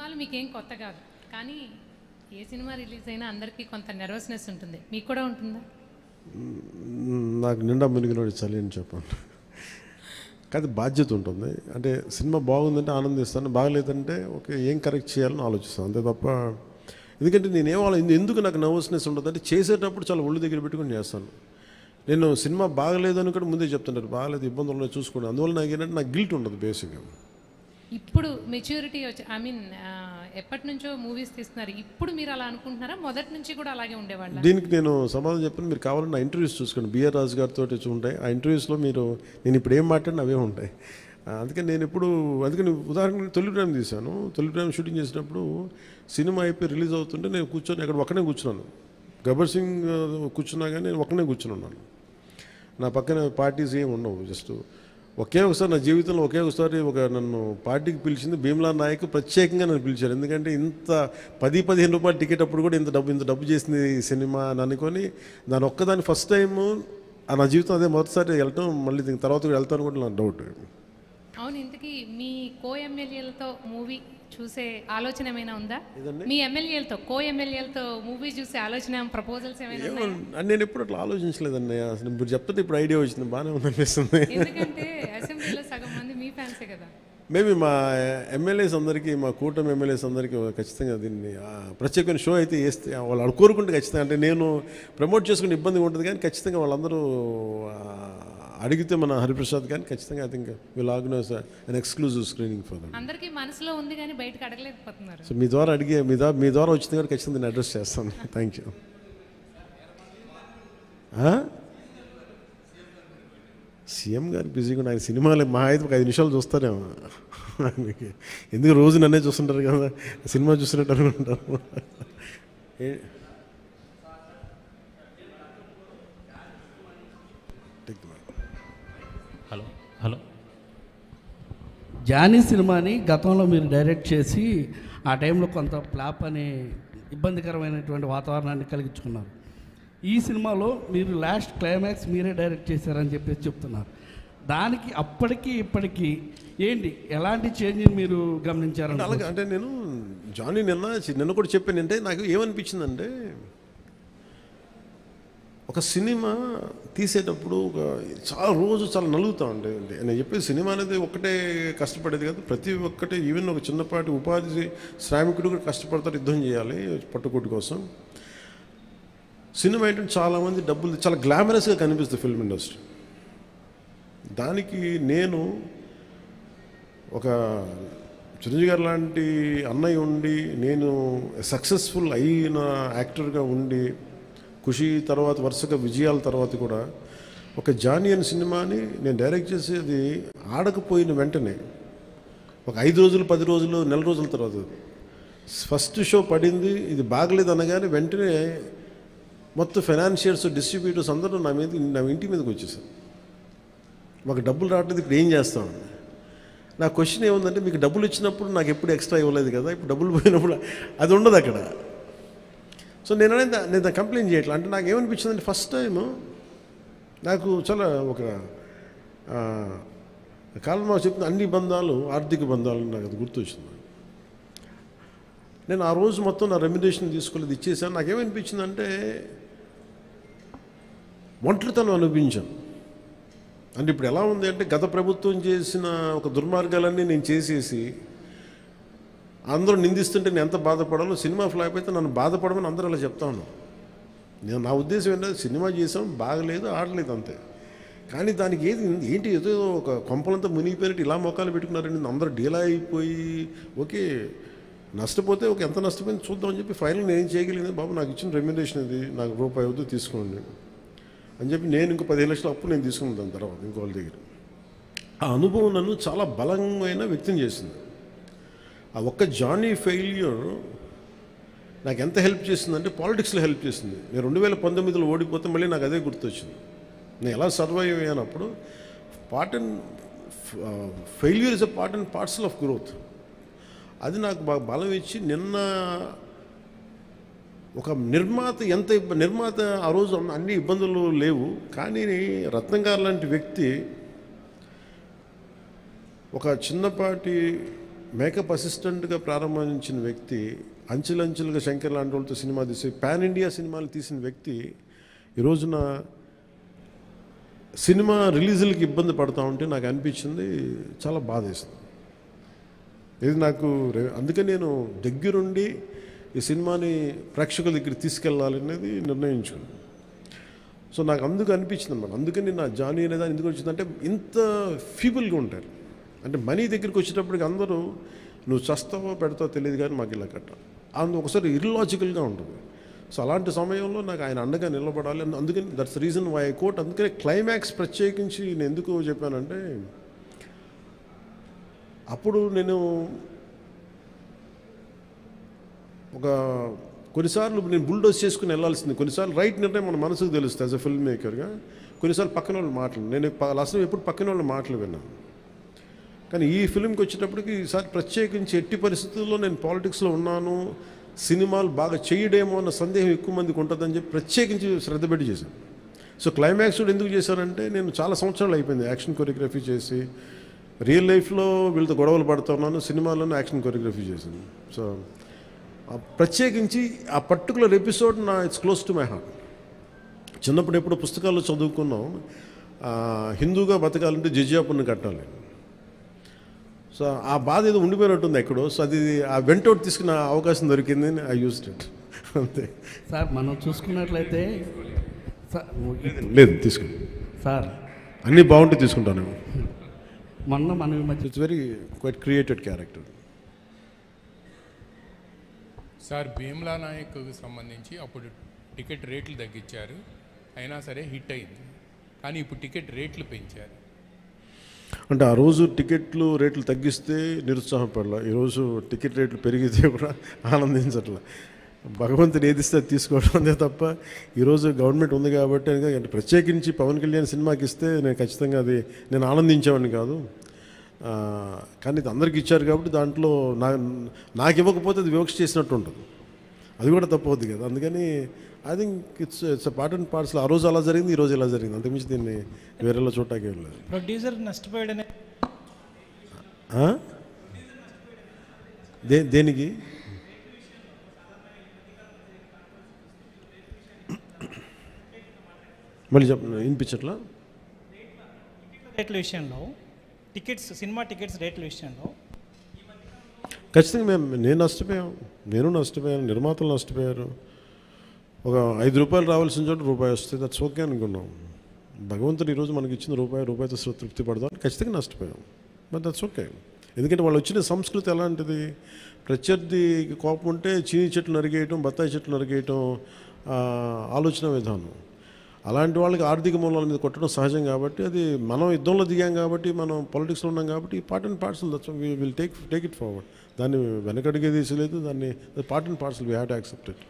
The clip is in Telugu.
సినిమాలు మీకేం కొత్త కాదు, కానీ ఏ సినిమా రిలీజ్ అయినా అందరికీ కొంత నెర్వస్నెస్ ఉంటుంది. మీకు కూడా ఉంటుందా? నాకు నిండా మునిగినోడు చలి అని చెప్పండి. కానీ బాధ్యత ఉంటుంది. అంటే సినిమా బాగుందంటే ఆనందిస్తాను, బాగలేదంటే ఓకే ఏం కరెక్ట్ చేయాలని ఆలోచిస్తాను, అంతే తప్ప. ఎందుకంటే ఎందుకు నాకు నర్వస్నెస్ ఉంటుంది అంటే చేసేటప్పుడు చాలా ఒళ్ళు దగ్గర పెట్టుకుని చేస్తాను. నేను సినిమా బాగలేదని కూడా ముందే చెప్తుంటారు, బాగలేదు ఇబ్బందులు ఉన్నాయి చూసుకోండి. అందువల్ల నాకు ఏంటంటే నాకు గిల్ట్ ఉండదు బేసిక్గా. ఇప్పుడు మెచ్యూరిటీ వచ్చి ఎప్పటి నుంచో మూవీస్ తీస్తున్నారు, ఇప్పుడు మీరు అలా అనుకుంటున్నారా? మొదటి నుంచి కూడా అలాగే ఉండేవాళ్ళ? దీనికి నేను సమాధానం చెప్పాను. మీరు కావాలని నా ఇంటర్వ్యూస్ చూసుకోండి, బిఆర్ రాజు గారితో ఉంటాయి. ఆ ఇంటర్వ్యూస్లో నేను ఇప్పుడు ఏం మాట్లాడినా అవే ఉంటాయి. అందుకని ఉదాహరణకి తొలి ప్రేమ తీశాను. తొలి ప్రేమ షూటింగ్ చేసినప్పుడు సినిమా అయిపోయి రిలీజ్ అవుతుంటే నేను కూర్చొని అక్కడ ఒక్కనే కూర్చున్నాను. గబ్బర్ సింగ్ కూర్చున్నా కానీ నేను ఒక్కనే కూర్చున్నాను. నా పక్కన పార్టీస్ ఏమి ఉండవు. జస్ట్ ఒకసారి నా జీవితంలో ఒకసారి నన్ను పార్టీకి పిలిచింది భీమ్లా నాయక్. ప్రత్యేకంగా నన్ను పిలిచారు. ఎందుకంటే ఇంత 10-15 రూపాయలు టికెట్ అప్పుడు కూడా ఇంత డబ్బు చేసింది ఈ సినిమా అని అనుకొని దాని ఒక్కదాన్ని ఫస్ట్ టైము నా జీవితం అదే మొదటిసారి వెళ్ళటం. మళ్ళీ దీని తర్వాత కూడా వెళ్తాను కూడా నాకు డౌట్. అవును, ఇంతకీ మీ కో-ఎమ్మెల్యేలతో మూవీ చూసే ఆలోచన ఏమైనా ఉందా? మీ ఎమ్మెల్యేలతో కో-ఎమ్మెల్యేలతో మూవీ చూసే ఆలోచన, ప్రపోజల్స్ ఏమైనా ఉన్నాయా? నేను ఎప్పుడు అట్లా ఆలోచించలేదండి. అసలు మీరు చెప్తే ఇప్పుడు ఐడియా వచ్చింది, బాగానే ఉందనిపిస్తుంది. ఎందుకంటే అసెంబ్లీలో సగం మంది మీ ఫ్యాన్సే కదా. మేబీ మా ఎమ్మెల్యేస్ అందరికీ, మా కూటమి ఎమ్మెల్యేస్ అందరికీ ఖచ్చితంగా దీన్ని ప్రత్యేకమైన షో అయితే వేస్తే వాళ్ళు కోరుకుంటే ఖచ్చితంగా, అంటే నేను ప్రమోట్ చేసుకునే ఇబ్బందిగా ఉంటుంది కానీ ఖచ్చితంగా వాళ్ళందరూ అడిగితే మన హరిప్రసాద్ కానీ ఖచ్చితంగా I think will organise an exclusive screening for them. అందరికీ మనసులో ఉంది కానీ బయటకు అడగలేకపోతున్నారు. సో మీ ద్వారా వచ్చింది కూడా ఖచ్చితంగా నేను అడ్రస్ చేస్తాను. Thank you. సీఎం గారు బిజీగా ఆయన సినిమాలు మా అయితే ఒక 5 నిమిషాలు చూస్తారేమో. ఎందుకు రోజు నన్నే చూస్తుంటారు కదా, సినిమా చూస్తున్నట్టు అనుకుంటారు. హలో జానీ సినిమాని గతంలో మీరు డైరెక్ట్ చేసి ఆ టైంలో కొంత ఫ్లాప్ అనే ఇబ్బందికరమైనటువంటి వాతావరణాన్ని కలిగించుకున్నారు. ఈ సినిమాలో మీరు లాస్ట్ క్లైమాక్స్ మీరే డైరెక్ట్ చేశారని చెప్పేసి చెప్తున్నారు. దానికి అప్పటికి ఇప్పటికీ ఏంటి, ఎలాంటి చేంజ్ని మీరు గమనించారు? అలాగే అంటే నేను జానీ నిన్న కూడా చెప్పాను. అంటే నాకు ఏమనిపించిందంటే ఒక సినిమా తీసేటప్పుడు చాలా నలుగుతూ ఉండే. నేను చెప్పేది సినిమా అనేది ఒక్కటే కష్టపడేది కాదు, ప్రతి ఒక్కటే. ఈవెన్ ఒక చిన్నపాటి ఉపాధి శ్రామికుడు కూడా కష్టపడతారు, యుద్ధం చేయాలి పట్టుకోటి కోసం. సినిమా ఏంటంటే చాలామంది డబ్బులు చాలా గ్లామరస్గా కనిపిస్తుంది ఫిల్మ్ ఇండస్ట్రీ. దానికి నేను ఒక చిరంజీవి గారు లాంటి అన్నయ్య ఉండి, నేను సక్సెస్ఫుల్ అయిన యాక్టర్గా ఉండి, ఖుషి తర్వాత వరుసగా విజయాల తర్వాత కూడా ఒక జానీ అనే సినిమాని నేను డైరెక్ట్ చేసేది ఆడకపోయిన వెంటనే ఒక 5 రోజులు 10 రోజులు నెల రోజుల తర్వాత ఫస్ట్ షో పడింది. ఇది బాగలేదు అనగానే వెంటనే మొత్తం ఫైనాన్షియర్స్, డిస్ట్రిబ్యూటర్స్ అందరూ నా ఇంటి మీదకి వచ్చేసారు. మాకు డబ్బులు రావట్లేదు, ఇప్పుడు ఏం చేస్తాం? నా క్వశ్చన్ ఏముందంటే, మీకు డబ్బులు ఇచ్చినప్పుడు నాకు ఎప్పుడు ఎక్స్ట్రా ఇవ్వలేదు కదా, ఇప్పుడు డబ్బులు పోయినప్పుడు అది ఉండదు అక్కడ. సో నేను కంప్లైంట్ చేయట్లేదు. అంటే నాకు ఏమనిపించిందంటే, ఫస్ట్ టైము నాకు చాలా ఒక కాలంలో చెప్తున్న అన్ని బంధాలు ఆర్థిక బంధాలు నాకు అది గుర్తొచ్చింది. నేను ఆ రోజు మొత్తం నా రెమ్యునరేషన్ తీసుకోలేదు, ఇచ్చేసాను. నాకేమనిపించిందంటే ఒంటరితనం అనిపించాను. అంటే ఇప్పుడు ఎలా ఉంది అంటే, గత ప్రభుత్వం చేసిన ఒక దుర్మార్గాలన్నీ నేను చేసేసి అందరూ నిందిస్తుంటే నేను ఎంత బాధపడాలో, సినిమా ఫ్లాప్ అయితే నన్ను బాధపడమని అందరూ అలా చెప్తా ఉన్నాను. నా ఉద్దేశం ఏంటంటే, సినిమా చేసాం, బాగలేదు, ఆడలేదు అంతే. కానీ దానికి ఏంటి ఏదో ఒక కొంపలంతా మునిగిపోయినట్టు ఇలా మొక్కలు పెట్టుకున్నారండి. అందరూ డీలా అయిపోయి ఓకే నష్టపోతే ఎంత నష్టపోయింది చూద్దామని చెప్పి ఫైనల్ నేను ఏం చేయగలిగింది, బాబు నాకు ఇచ్చిన రెమ్యునరేషన్ ఇది, నాకు రూపాయి వద్దు తీసుకోండి అని చెప్పి నేను ఇంకో 15 లక్షల అప్పు నేను తీసుకున్నాను. దాని తర్వాత ఇంకోళ్ళ దగ్గర ఆ అనుభవం నన్ను చాలా బలమైన వ్యక్తం చేసింది. ఆ ఒక్క జానీ ఫెయిల్యూర్ నాకు ఎంత హెల్ప్ చేసిందంటే, పాలిటిక్స్లో హెల్ప్ చేసింది. నేను 2019లో ఓడిపోతే మళ్ళీ నాకు అదే గుర్తొచ్చింది. నేను ఎలా సర్వైవ్ అయ్యానప్పుడు failure is a part and parcel of growth. అది నాకు బాగా బలం ఇచ్చి, నిన్న ఒక నిర్మాత ఆ రోజు అన్ని ఇబ్బందులు లేవు, కానీ రత్నం గారు లాంటి వ్యక్తి ఒక చిన్నపాటి మేకప్ అసిస్టెంట్గా ప్రారంభించిన వ్యక్తి, అంచెలంచెలుగా శంకర్ లాంటి వాళ్ళతో సినిమా తీసి పాన్ ఇండియా సినిమాలు తీసిన వ్యక్తి ఈ రోజున సినిమా రిలీజులకి ఇబ్బంది పడతా ఉంటే నాకు అనిపించింది చాలా బాధేస్తుంది. ఇది నాకు అందుకని నేను దగ్గరుండి ఈ సినిమాని ప్రేక్షకుల దగ్గర తీసుకెళ్ళాలి అనేది నిర్ణయించుకున్నాను. సో నాకు అందుకు అనిపించింది అన్నమాట. అందుకని నా జానీ అనేది ఎందుకు వచ్చిందంటే ఇంత ఫీబుల్గా ఉంటారు. అంటే మనీ దగ్గరికి వచ్చేటప్పటికి అందరూ నువ్వు చస్తావో పెడతావో తెలియదు కానీ మాకు ఇలా కట్టాలి అందు ఒకసారి ఇర్లాజికల్గా ఉంటుంది. సో అలాంటి సమయంలో నాకు ఆయన అండగా నిలబడాలి. అందుకని that's reason why I quote. అందుకని క్లైమాక్స్ ప్రత్యేకించి నేను ఎందుకు చెప్పానంటే అప్పుడు నేను కొన్నిసార్లు నేను బుల్డోజ్ చేసుకుని వెళ్ళాల్సింది, కొన్నిసార్లు రైట్ నిర్ణయం మన మనసుకు తెలుస్తుంది యాజ్ అ ఫిల్మ్ మేకర్గా. కొన్నిసార్లు పక్కన వాళ్ళు మాటలు నేను లాస్ట్ ఎప్పుడు పక్కన వాళ్ళ మాటలు విన్నాను. కానీ ఈ ఫిల్మ్కి వచ్చేటప్పటికి ఈసారి ప్రత్యేకించి ఎట్టి పరిస్థితుల్లో నేను పాలిటిక్స్లో ఉన్నాను, సినిమాలు బాగా చేయడేమో అన్న సందేహం ఎక్కువ మందికి ఉంటుందని చెప్పి ప్రత్యేకించి శ్రద్ధ పెట్టి చేశాను. సో క్లైమాక్స్ కూడా ఎందుకు చేశానంటే నేను చాలా సంవత్సరాలు అయిపోయింది యాక్షన్ కొరియోగ్రఫీ చేసి. రియల్ లైఫ్లో వీళ్ళతో గొడవలు పడుతున్నాను, సినిమాల్లోనే యాక్షన్ కొరియోగ్రఫీ చేశాను. సో ప్రత్యేకించి ఆ particular episode it's close to my heart. చిన్నప్పుడు ఎప్పుడు పుస్తకాల్లో చదువుకున్నాం, హిందూగా బతకాలంటే జిజియాపుని కట్టాలి. సో ఆ బాధ ఏదో ఉండిపోయినట్టుంది ఎక్కడో. సో అది ఆ వెంటౌట్ తీసుకున్న అవకాశం దొరికింది, ఐ యూజ్డ్ ఇట్ అంతే. సార్ మనం చూసుకున్నట్లయితే లేదు తీసుకుని సార్ అన్నీ బాగుంటే తీసుకుంటాను. మొన్న మనం ఈ మధ్య it's very quite created character. Sir Bheemla నాయక్కు సంబంధించి అప్పుడు టికెట్ రేట్లు తగ్గించారు, అయినా సరే హిట్ అయింది. కానీ ఇప్పుడు టికెట్ రేట్లు పెంచారు. అంటే ఆ రోజు టికెట్లు రేట్లు తగ్గిస్తే నిరుత్సాహపడలా, ఈరోజు టికెట్ రేట్లు పెరిగితే కూడా ఆనందించట్లా. భగవంతుని ఏదిస్తే అది తీసుకోవడం అంతే తప్ప ఈరోజు గవర్నమెంట్ ఉంది కాబట్టి అంటే ప్రత్యేకించి పవన్ కళ్యాణ్ సినిమాకి ఇస్తే నేను ఖచ్చితంగా అది నేను ఆనందించేవాడిని కాదు. కానీ ఇది అందరికి ఇచ్చారు కాబట్టి దాంట్లో నాకు ఇవ్వకపోతే అది వివక్ష చేసినట్టు ఉంటుంది, అది కూడా తప్పవుద్ది కదా. అందుకని I think it's part and parcel. ఆ రోజు అలా జరిగింది, ఈ రోజు ఇలా జరిగింది, అంతకుమించి దీన్ని వేరేలా చూడటానికి ఏం లేదు. ప్రొడ్యూసర్ నష్టపోయాడనే దేనికి మళ్ళీ వినిపించట్లా? రేట్ల విషయంలో సినిమా టికెట్స్ రేట్ల విషయంలో ఖచ్చితంగా నేను నష్టపోయాను, నిర్మాతలు నష్టపోయారు. ఒక 5 రూపాయలు రావాల్సిన చోట రూపాయి వస్తుంది, దట్స్ ఓకే అనుకున్నాం. భగవంతుడు ఈరోజు మనకి ఇచ్చిన రూపాయితో తృప్తి పడదాం, ఖచ్చితంగా నష్టపోయాం, బట్ దట్స్ ఓకే. ఎందుకంటే వాళ్ళు వచ్చిన సంస్కృతి ఎలాంటిది, ప్రత్యర్థికి కోపం ఉంటే చీనీ చెట్లు నరిగేయటం, బత్తాయి చెట్లు నరిగేయటం ఆలోచన విధానం. అలాంటి వాళ్ళకి ఆర్థిక మూలాల మీద కొట్టడం సహజం కాబట్టి, అది మనం యుద్ధంలో దిగాం కాబట్టి, మనం పాలిటిక్స్లో ఉన్నాం కాబట్టి part and parcel that's will take it forward. దాన్ని వెనకడిగే తీసలేదు, దాన్ని part and parcel we have to accept it.